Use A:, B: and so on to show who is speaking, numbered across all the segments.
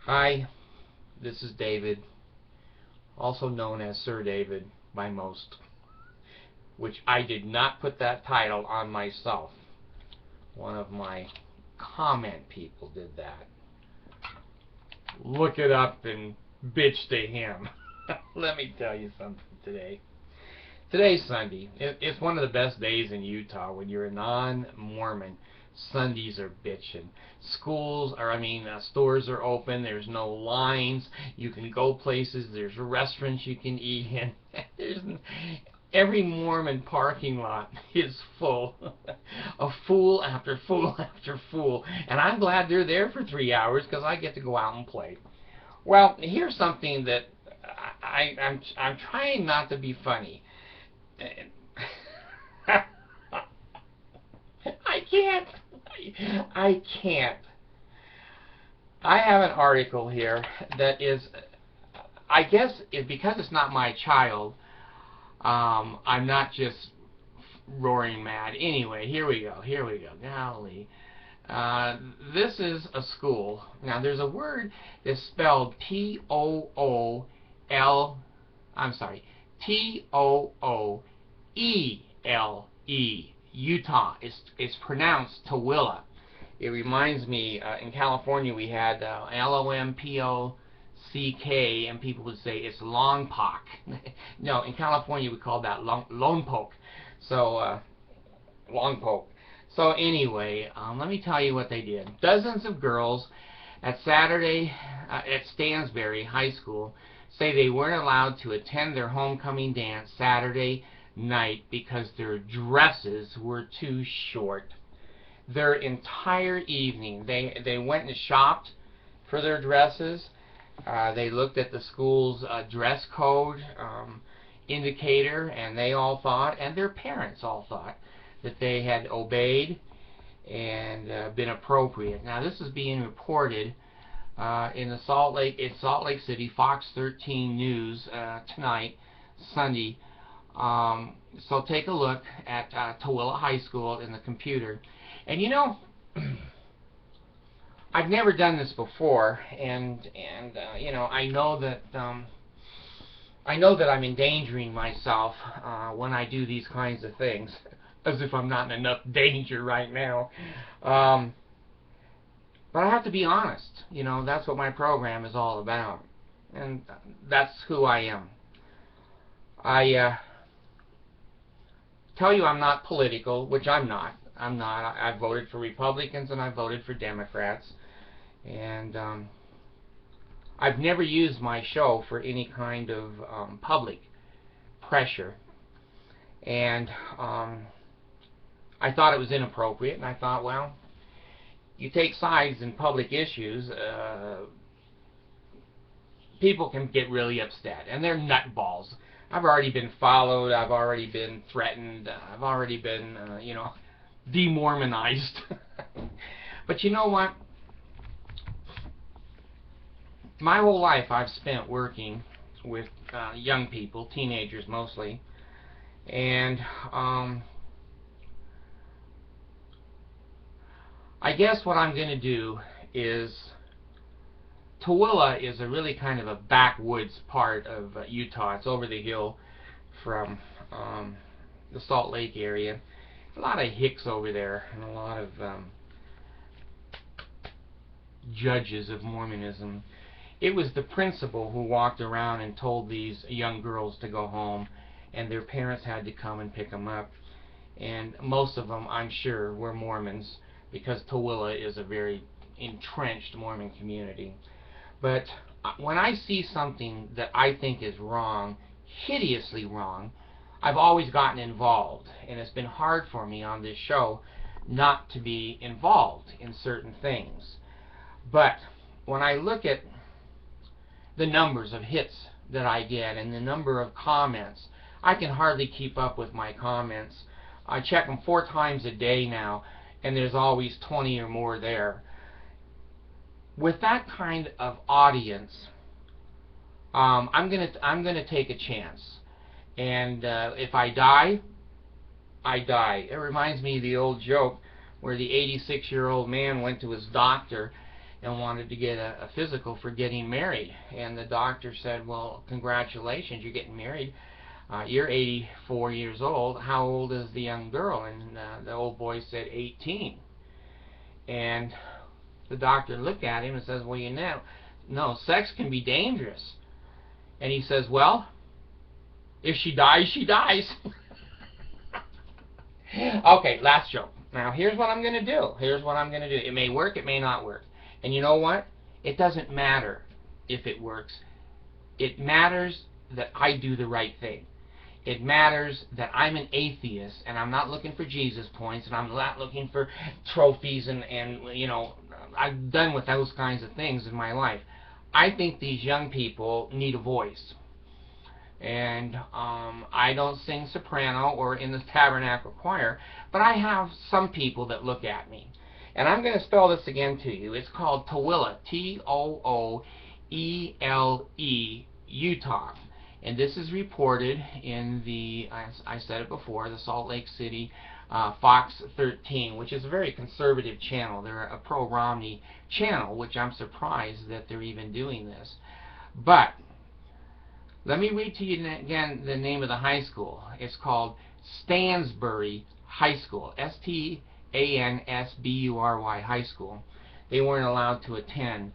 A: Hi, this is David, also known as Sir David by most, which I did not put that title on myself. One of my comment people did that. Look it up and bitch to him. Let me tell you something today. Today's Sunday. It's one of the best days in Utah when you're a non-Mormon. Sundays are bitchin'. Stores are open. There's no lines. You can go places. There's restaurants you can eat in. Every Mormon parking lot is full. Of fool after fool after fool. And I'm glad they're there for 3 hours because I get to go out and play. Well, here's something that I'm trying not to be funny. I can't. I can't. I have an article here that is, I guess, because it's not my child, I'm not just roaring mad. Anyway, here we go. Golly. This is a school. Now, there's a word that's spelled Tooele. Utah. It's pronounced Tooele. It reminds me, in California we had Lompock, and people would say it's Longpock. No, in California we call that Lompock. So, Longpock. So anyway, let me tell you what they did. Dozens of girls at Stansbury High School say they weren't allowed to attend their homecoming dance Saturday night because their dresses were too short. Their entire evening, they went and shopped for their dresses. They looked at the school's dress code indicator, and they all thought, and their parents all thought, that they had obeyed and been appropriate. Now, this is being reported in Salt Lake City, Fox 13 News tonight, Sunday. So take a look at Tooele High School in the computer. And you know, I've never done this before, and you know, I know that I'm endangering myself when I do these kinds of things, as if I'm not in enough danger right now. But I have to be honest. You know, that's what my program is all about, and that's who I am. I tell you I'm not political, which I'm not. I voted for Republicans and I voted for Democrats, and I've never used my show for any kind of public pressure, and I thought it was inappropriate, and I thought, well, you take sides in public issues, people can get really upset, and they're nutballs. I've already been followed, I've already been threatened, I've already been, you know, demormonized. But you know what? My whole life I've spent working with young people, teenagers mostly, and I guess what I'm going to do is, Tooele is a really kind of a backwoods part of Utah. It's over the hill from the Salt Lake area. A lot of hicks over there, and a lot of judges of Mormonism. It was the principal who walked around and told these young girls to go home, and their parents had to come and pick them up. And most of them, I'm sure, were Mormons, because Tooele is a very entrenched Mormon community. But when I see something that I think is wrong, hideously wrong, I've always gotten involved, and it's been hard for me on this show not to be involved in certain things. But when I look at the numbers of hits that I get and the number of comments, I can hardly keep up with my comments. I check them 4 times a day now, and there's always 20 or more there. With that kind of audience, I'm gonna take a chance. And if I die, I die. It reminds me of the old joke where the 86-year-old man went to his doctor and wanted to get a physical for getting married. And the doctor said, well, congratulations, you're getting married. You're 84 years old. How old is the young girl? And the old boy said 18. And the doctor looked at him and says, well, you know, no, sex can be dangerous. And he says, well, if she dies, she dies. Okay, last joke. Now, here's what I'm going to do. Here's what I'm going to do. It may work, it may not work. And you know what? It doesn't matter if it works. It matters that I do the right thing. It matters that I'm an atheist, and I'm not looking for Jesus points, and I'm not looking for trophies, and you know, I'm done with those kinds of things in my life. I think these young people need a voice. And I don't sing soprano or in the tabernacle choir, but I have some people that look at me. And I'm going to spell this again to you. It's called Tooele, Tooele, Utah. And this is reported in the, I said it before, the Salt Lake City Fox 13, which is a very conservative channel. They're a pro-Romney channel, which I'm surprised that they're even doing this. But let me read to you again the name of the high school. It's called Stansbury High School, Stansbury High School. They weren't allowed to attend.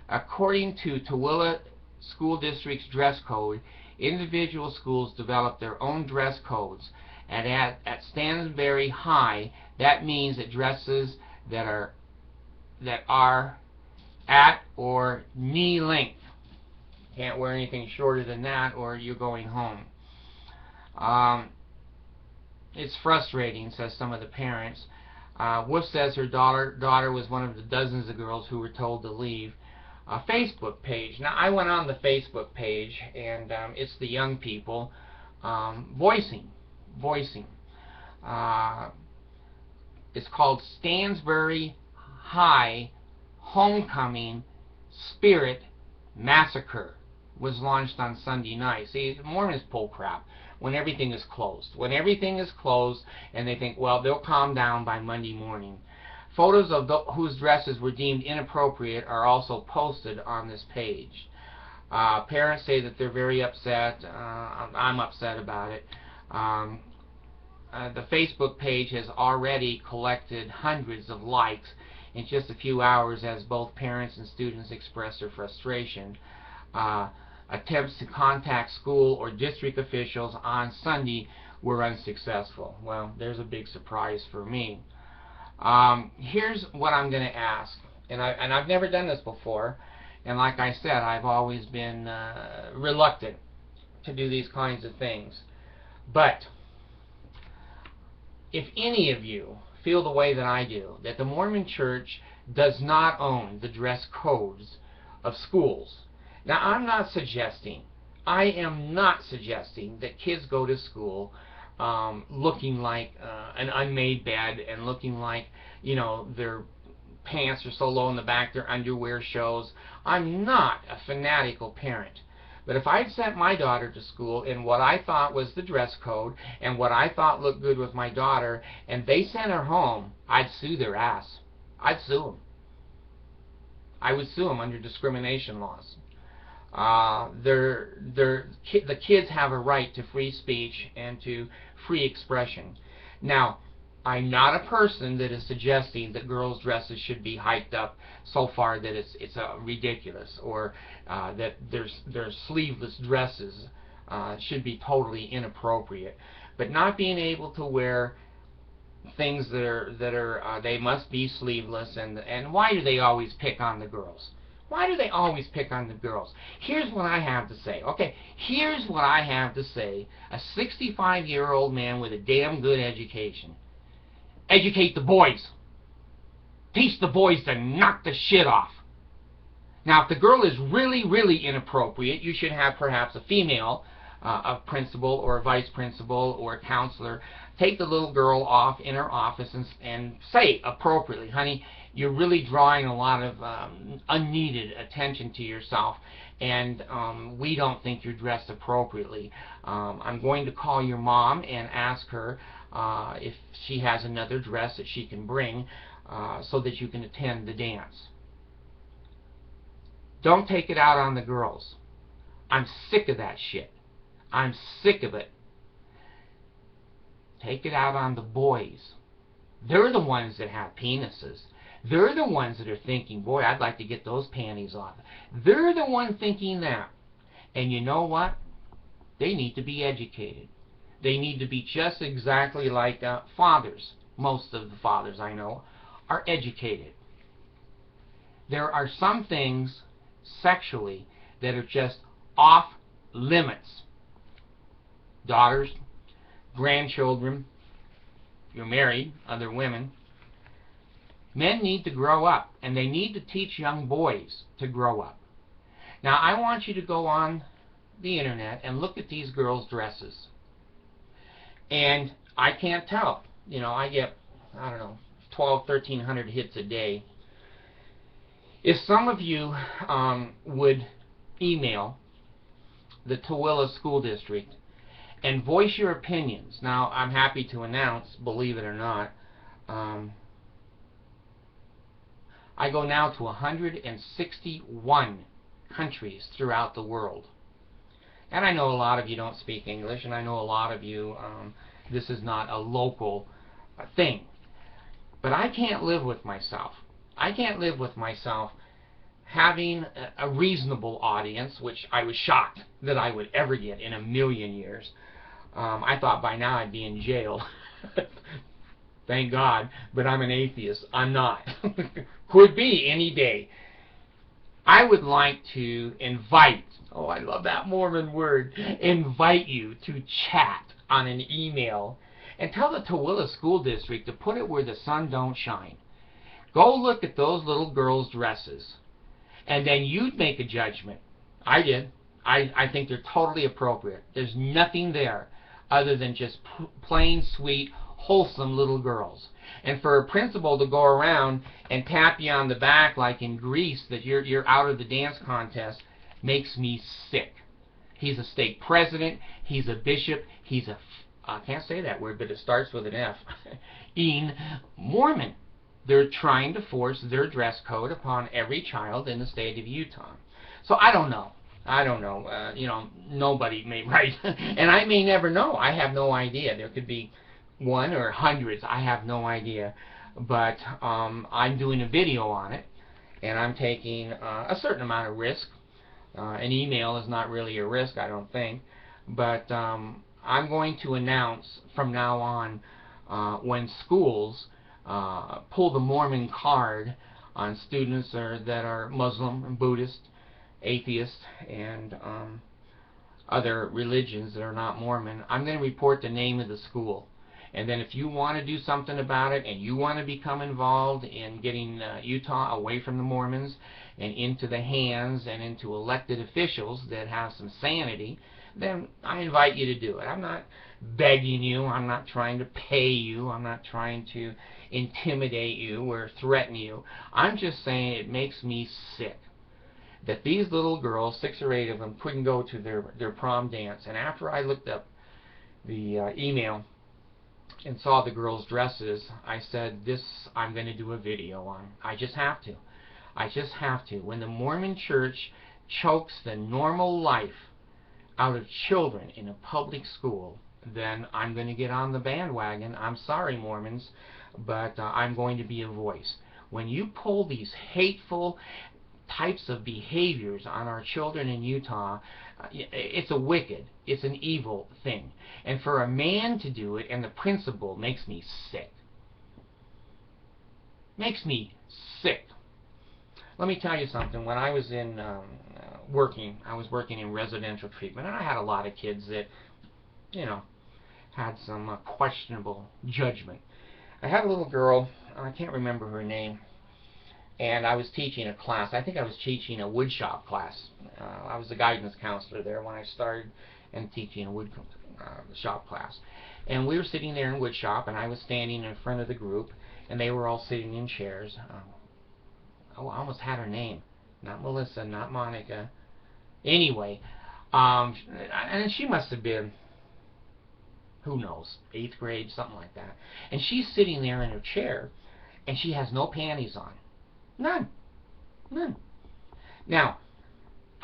A: According to Tooele School District's dress code, individual schools develop their own dress codes. And at Stansbury High, that means that dresses that are at or knee length. Can't wear anything shorter than that, or you're going home. It's frustrating, says some of the parents. Wolf says her daughter was one of the dozens of girls who were told to leave. A Facebook page. Now, I went on the Facebook page, and it's the young people voicing. It's called Stansbury High Homecoming Spirit Massacre. Was launched on Sunday night. See, the Mormons pull crap when everything is closed. When everything is closed, and they think, well, they'll calm down by Monday morning. Photos of whose dresses were deemed inappropriate are also posted on this page. Parents say that they're very upset. I'm upset about it. The Facebook page has already collected hundreds of likes in just a few hours as both parents and students express their frustration. Attempts to contact school or district officials on Sunday were unsuccessful. Well, there's a big surprise for me. Here's what I'm going to ask, and I've never done this before, and like I said, I've always been reluctant to do these kinds of things. But if any of you feel the way that I do, that the Mormon Church does not own the dress codes of schools. Now, I am not suggesting that kids go to school looking like an unmade bed and looking like, you know, their pants are so low in the back their underwear shows. I'm not a fanatical parent. But if I'd sent my daughter to school in what I thought was the dress code and what I thought looked good with my daughter, and they sent her home, I'd sue their ass. I'd sue them. I would sue them under discrimination laws. The kids have a right to free speech and to free expression. Now, I'm not a person that is suggesting that girls' dresses should be hiked up so far that it's ridiculous, or that their sleeveless dresses should be totally inappropriate. But not being able to wear things that are they must be sleeveless, and why do they always pick on the girls? Why do they always pick on the girls? Here's what I have to say. Okay, here's what I have to say. A 65-year-old man with a damn good education. Educate the boys. Teach the boys to knock the shit off. Now, if the girl is really, really inappropriate, you should have perhaps a female, a principal or a vice principal or a counselor, take the little girl off in her office and say appropriately, honey, you're really drawing a lot of unneeded attention to yourself, and we don't think you're dressed appropriately. I'm going to call your mom and ask her if she has another dress that she can bring so that you can attend the dance. Don't take it out on the girls. I'm sick of that shit. I'm sick of it. Take it out on the boys. They're the ones that have penises. They're the ones that are thinking, boy, I'd like to get those panties off. They're the one thinking that. And you know what? They need to be educated. They need to be just exactly like fathers. Most of the fathers I know are educated. There are some things sexually that are just off limits. Daughters, grandchildren, you're married, other women. Men need to grow up, and they need to teach young boys to grow up. Now, I want you to go on the internet and look at these girls' dresses. And I can't tell. You know, I get, I don't know, 1,300 hits a day. If some of you would email the Tooele School District and voice your opinions. Now, I'm happy to announce, believe it or not, I go now to 161 countries throughout the world. And I know a lot of you don't speak English, and I know a lot of you, this is not a local thing. But I can't live with myself. I can't live with myself having a reasonable audience, which I was shocked that I would ever get in a million years. I thought by now I'd be in jail. Thank God, but I'm an atheist. I'm not. Could be any day. I would like to invite, oh, I love that Mormon word, invite you to chat on an email and tell the Tooele School District to put it where the sun don't shine. Go look at those little girls' dresses, and then you'd make a judgment. I did. I think they're totally appropriate. There's nothing there other than just plain, sweet, wholesome little girls. And for a principal to go around and tap you on the back like in Greece that you're out of the dance contest makes me sick. He's a state president. He's a bishop. He's a, I can't say that word, but it starts with an F. Mormon. They're trying to force their dress code upon every child in the state of Utah. So I don't know. I don't know. You know, nobody may write. And I may never know. I have no idea. There could be one or hundreds. I have no idea. But I'm doing a video on it, and I'm taking a certain amount of risk. An email is not really a risk, I don't think. But I'm going to announce from now on when schools pull the Mormon card on students that are Muslim and Buddhist, atheist, and other religions that are not Mormon. I'm going to report the name of the school. And then if you want to do something about it and you want to become involved in getting Utah away from the Mormons and into the hands and into elected officials that have some sanity, then I invite you to do it. I'm not begging you. I'm not trying to pay you. I'm not trying to intimidate you or threaten you. I'm just saying it makes me sick that these little girls, 6 or 8 of them, couldn't go to their prom dance. And after I looked up the email and saw the girls' dresses, I said, this I'm going to do a video on. I just have to. I just have to. When the Mormon Church chokes the normal life out of children in a public school, then I'm going to get on the bandwagon. I'm sorry, Mormons, but I'm going to be a voice. When you pull these hateful types of behaviors on our children in Utah, it's a wicked, it's an evil thing. And for a man to do it and the principal makes me sick. Makes me sick. Let me tell you something. When I was in I was working in residential treatment, and I had a lot of kids that, you know, had some questionable judgment. I had a little girl, I can't remember her name, and I was teaching a class. I think I was teaching a woodshop class. I was a guidance counselor there when I started and teaching a woodshop class. And we were sitting there in woodshop, and I was standing in front of the group, and they were all sitting in chairs. Oh, I almost had her name. Not Melissa, not Monica. Anyway, and she must have been, who knows, 8th grade, something like that. And she's sitting there in her chair, and she has no panties on. None. None. Now,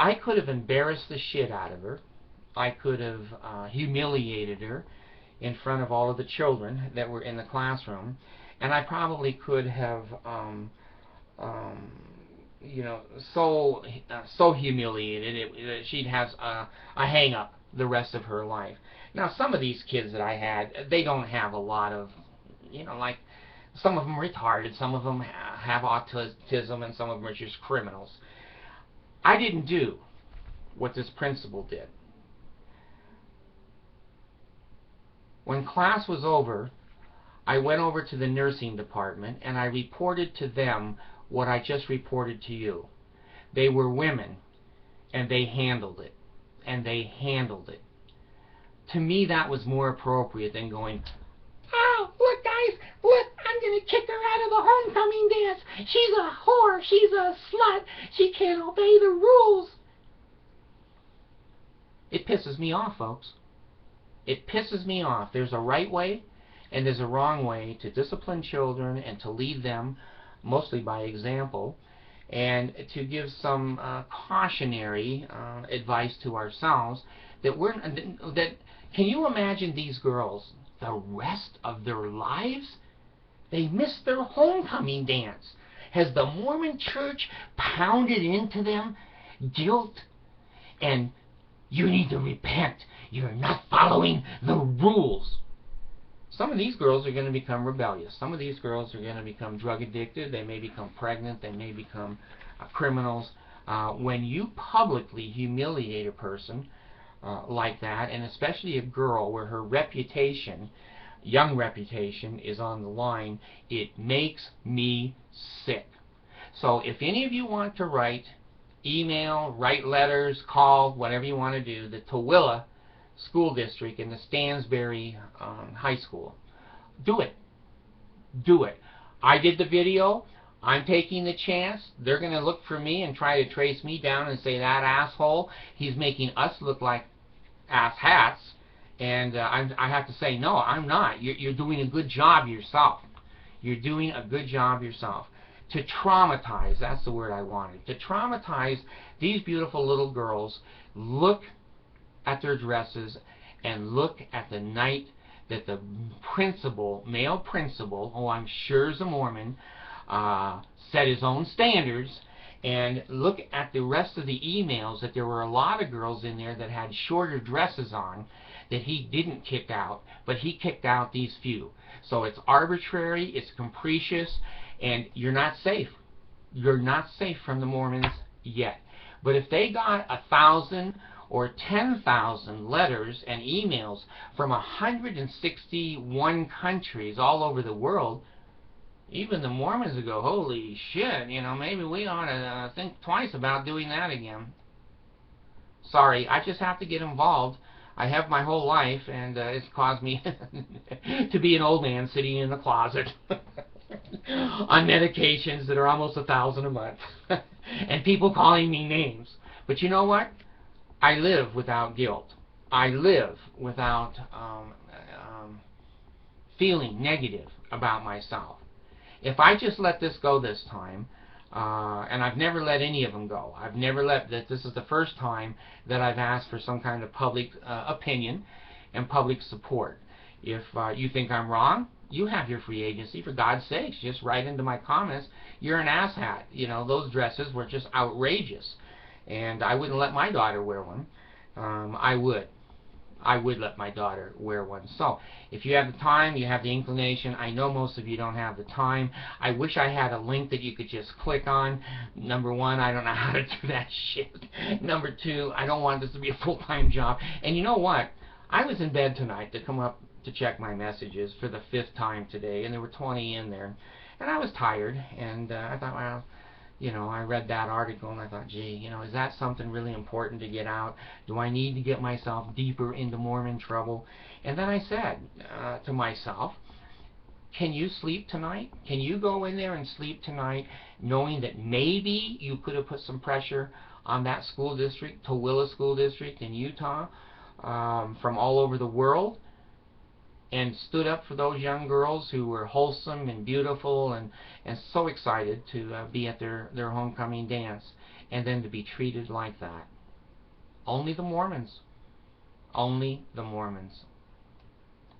A: I could have embarrassed the shit out of her. I could have humiliated her in front of all of the children that were in the classroom, and I probably could have, you know, so humiliated that she'd have a hang-up the rest of her life. Now, some of these kids that I had, they don't have a lot of, you know, like, some of them are retarded, some of them have autism, and some of them are just criminals. I didn't do what this principal did. When class was over, I went over to the nursing department and I reported to them what I just reported to you. They were women, and they handled it. And they handled it. To me, that was more appropriate than going, "Oh, look guys, look, I'm going to kick her out of the homecoming dance. She's a whore, she's a slut, she can't obey the rules." It pisses me off, folks. It pisses me off. There's a right way and there's a wrong way to discipline children and to lead them, mostly by example, and to give some cautionary advice to ourselves that can you imagine these girls the rest of their lives? They missed their homecoming dance. Has the Mormon church pounded into them guilt and you need to repent? You're not following the rules. Some of these girls are going to become rebellious. Some of these girls are going to become drug addicted. They may become pregnant. They may become criminals. When you publicly humiliate a person like that, and especially a girl where her reputation, young reputation, is on the line, it makes me sick. So if any of you want to write, email, write letters, call, whatever you want to do, the Tooele School District in the Stansbury High School, do it. Do it. I did the video. I'm taking the chance. They're going to look for me and try to trace me down and say, that asshole, he's making us look like ass hats. And I have to say, no, I'm not. You're doing a good job yourself. You're doing a good job yourself. To traumatize, that's the word I wanted, to traumatize these beautiful little girls. Look at their dresses and look at the night that the principal, male principal, who I'm sure is a Mormon, set his own standards, and look at the rest of the emails that there were a lot of girls in there that had shorter dresses on that he didn't kick out, but he kicked out these few. So it's arbitrary, it's capricious, and you're not safe. You're not safe from the Mormons yet. But if they got 1,000 or 10,000 letters and emails from 161 countries all over the world, even the Mormons would go, holy shit, you know, maybe we ought to think twice about doing that again. Sorry, I just have to get involved. I have my whole life, and it's caused me to be an old man sitting in the closet on medications that are almost $1,000 a month, and people calling me names. But you know what? I live without guilt. I live without feeling negative about myself. If I just let this go this time, and I've never let any of them go. I've never let that. This is the first time that I've asked for some kind of public opinion and public support. If you think I'm wrong, you have your free agency. For God's sakes, just write into my comments, you're an asshat. You know, those dresses were just outrageous. And I wouldn't let my daughter wear one. I would let my daughter wear one. So, if you have the time, you have the inclination. I know most of you don't have the time. I wish I had a link that you could just click on. Number one, I don't know how to do that shit. Number two, I don't want this to be a full-time job. And you know what? I was in bed tonight to come up to check my messages for the 5th time today, and there were 20 in there. And I was tired, and I thought, well, you know, I read that article and I thought, gee, you know, is that something really important to get out? Do I need to get myself deeper into Mormon trouble? And then I said to myself, can you sleep tonight? Can you go in there and sleep tonight knowing that maybe you could have put some pressure on that school district, Tooele School District in Utah, from all over the world? and stood up for those young girls who were wholesome and beautiful and so excited to be at their homecoming dance, and then to be treated like that. Only the Mormons. Only the Mormons.